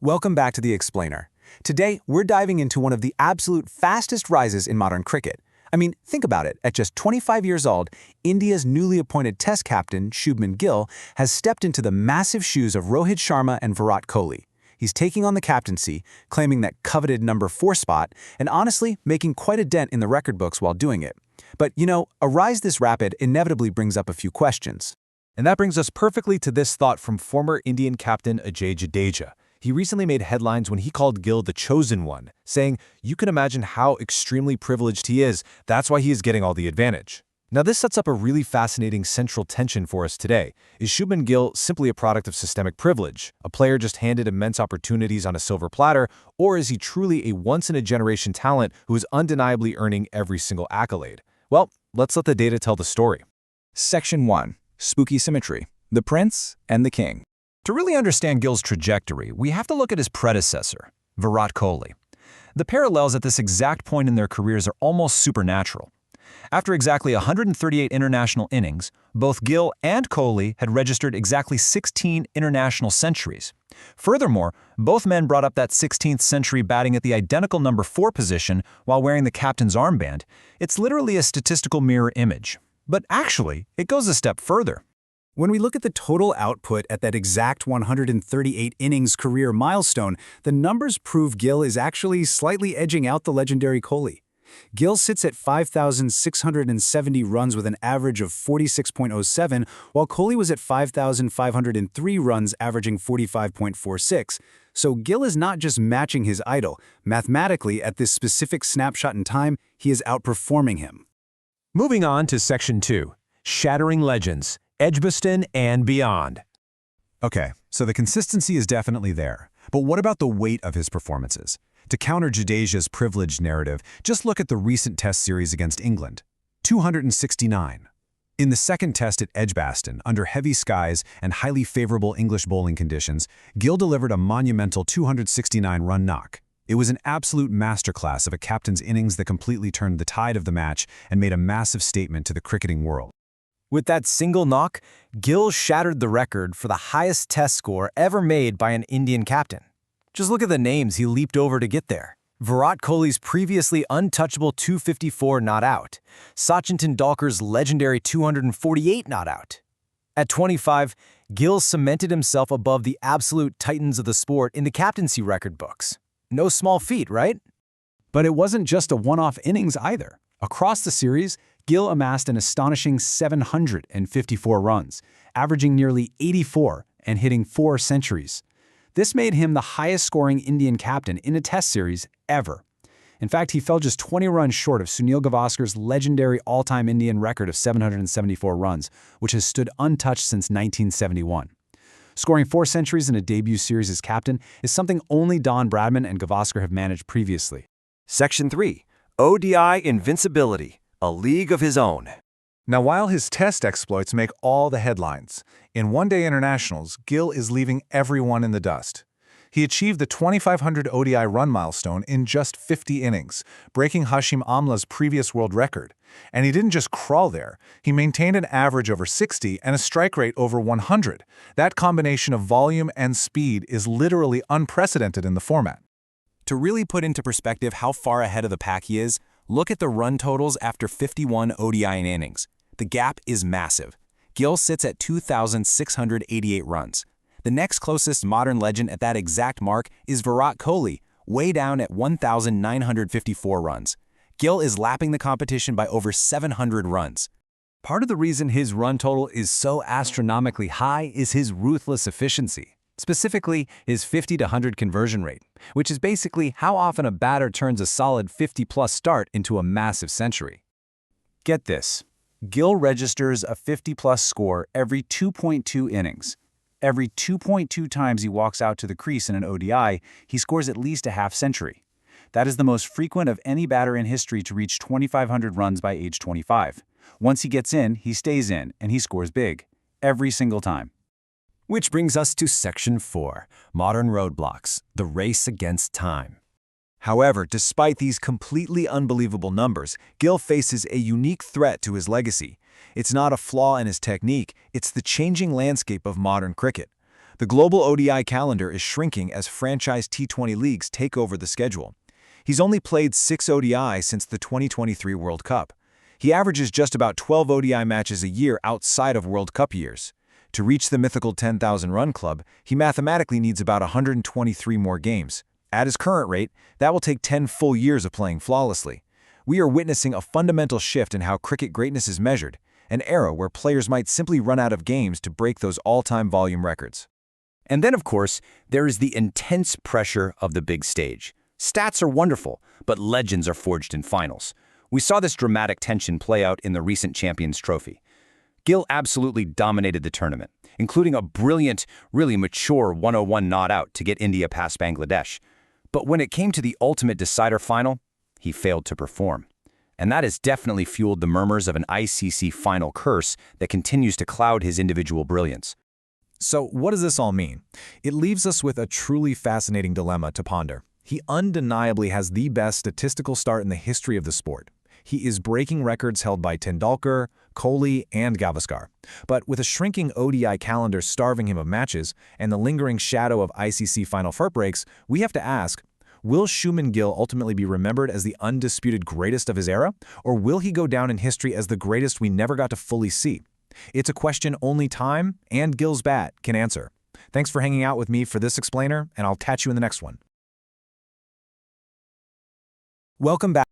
Welcome back to The Explainer. Today, we're diving into one of the absolute fastest rises in modern cricket. I mean, think about it. At just 25 years old, India's newly appointed Test captain, Shubman Gill, has stepped into the massive shoes of Rohit Sharma and Virat Kohli. He's taking on the captaincy, claiming that coveted number 4 spot, and honestly, making quite a dent in the record books while doing it. But, a rise this rapid inevitably brings up a few questions. And that brings us perfectly to this thought from former Indian captain Ajay Jadeja. He recently made headlines when he called Gill the chosen one, saying, "You can imagine how extremely privileged he is, that's why he is getting all the advantage." Now this sets up a really fascinating central tension for us today. Is Shubman Gill simply a product of systemic privilege, a player just handed immense opportunities on a silver platter, or is he truly a once-in-a-generation talent who is undeniably earning every single accolade? Well, let's let the data tell the story. Section 1. Spooky Symmetry. The Prince and the King. To really understand Gill's trajectory, we have to look at his predecessor, Virat Kohli. The parallels at this exact point in their careers are almost supernatural. After exactly 138 international innings, both Gill and Kohli had registered exactly 16 international centuries. Furthermore, both men brought up that 16th century batting at the identical number 4 position while wearing the captain's armband. It's literally a statistical mirror image. But actually, it goes a step further. When we look at the total output at that exact 138 innings career milestone, the numbers prove Gill is actually slightly edging out the legendary Kohli. Gill sits at 5,670 runs with an average of 46.07, while Kohli was at 5,503 runs averaging 45.46. So Gill is not just matching his idol. Mathematically, at this specific snapshot in time, he is outperforming him. Moving on to Section 2, Shattering Legends, Edgbaston and beyond. Okay, so the consistency is definitely there. But what about the weight of his performances? To counter Jadeja's privileged narrative, just look at the recent Test series against England. 269. In the second Test at Edgbaston, under heavy skies and highly favorable English bowling conditions, Gill delivered a monumental 269-run knock. It was an absolute masterclass of a captain's innings that completely turned the tide of the match and made a massive statement to the cricketing world. With that single knock, Gill shattered the record for the highest Test score ever made by an Indian captain. Just look at the names he leaped over to get there. Virat Kohli's previously untouchable 254 not out. Sachin Tendulkar's legendary 248 not out. At 25, Gill cemented himself above the absolute titans of the sport in the captaincy record books. No small feat, right? But it wasn't just a one-off innings either. Across the series, Gill amassed an astonishing 754 runs, averaging nearly 84 and hitting 4 centuries. This made him the highest-scoring Indian captain in a Test series ever. In fact, he fell just 20 runs short of Sunil Gavaskar's legendary all-time Indian record of 774 runs, which has stood untouched since 1971. Scoring 4 centuries in a debut series as captain is something only Don Bradman and Gavaskar have managed previously. Section 3. ODI Invincibility, a league of his own. Now, while his Test exploits make all the headlines, in one-day internationals, Gill is leaving everyone in the dust. He achieved the 2,500 ODI run milestone in just 50 innings, breaking Hashim Amla's previous world record. And he didn't just crawl there. He maintained an average over 60 and a strike rate over 100. That combination of volume and speed is literally unprecedented in the format. To really put into perspective how far ahead of the pack he is, look at the run totals after 51 ODI innings. The gap is massive. Gill sits at 2,688 runs. The next closest modern legend at that exact mark is Virat Kohli, way down at 1,954 runs. Gill is lapping the competition by over 700 runs. Part of the reason his run total is so astronomically high is his ruthless efficiency, specifically his 50-to-100 conversion rate, which is basically how often a batter turns a solid 50-plus start into a massive century. Get this. Gill registers a 50-plus score every 2.2 innings. Every 2.2 times he walks out to the crease in an ODI, he scores at least a half-century. That is the most frequent of any batter in history to reach 2,500 runs by age 25. Once he gets in, he stays in, and he scores big. Every single time. Which brings us to Section 4, Modern Roadblocks, the race against time. However, despite these completely unbelievable numbers, Gill faces a unique threat to his legacy. It's not a flaw in his technique, it's the changing landscape of modern cricket. The global ODI calendar is shrinking as franchise T20 leagues take over the schedule. He's only played 6 ODI since the 2023 World Cup. He averages just about 12 ODI matches a year outside of World Cup years. To reach the mythical 10,000-run club, he mathematically needs about 123 more games. At his current rate, that will take 10 full years of playing flawlessly. We are witnessing a fundamental shift in how cricket greatness is measured, an era where players might simply run out of games to break those all-time volume records. And then, of course, there is the intense pressure of the big stage. Stats are wonderful, but legends are forged in finals. We saw this dramatic tension play out in the recent Champions Trophy. Gill absolutely dominated the tournament, including a brilliant, really mature 101 not out to get India past Bangladesh. But when it came to the ultimate decider final, he failed to perform. And that has definitely fueled the murmurs of an ICC final curse that continues to cloud his individual brilliance. So what does this all mean? It leaves us with a truly fascinating dilemma to ponder. He undeniably has the best statistical start in the history of the sport. He is breaking records held by Tendulkar, Kohli, and Gavaskar. But with a shrinking ODI calendar starving him of matches and the lingering shadow of ICC final heartbreaks, we have to ask, will Shubman Gill ultimately be remembered as the undisputed greatest of his era, or will he go down in history as the greatest we never got to fully see? It's a question only time and Gill's bat can answer. Thanks for hanging out with me for this explainer, and I'll catch you in the next one. Welcome back.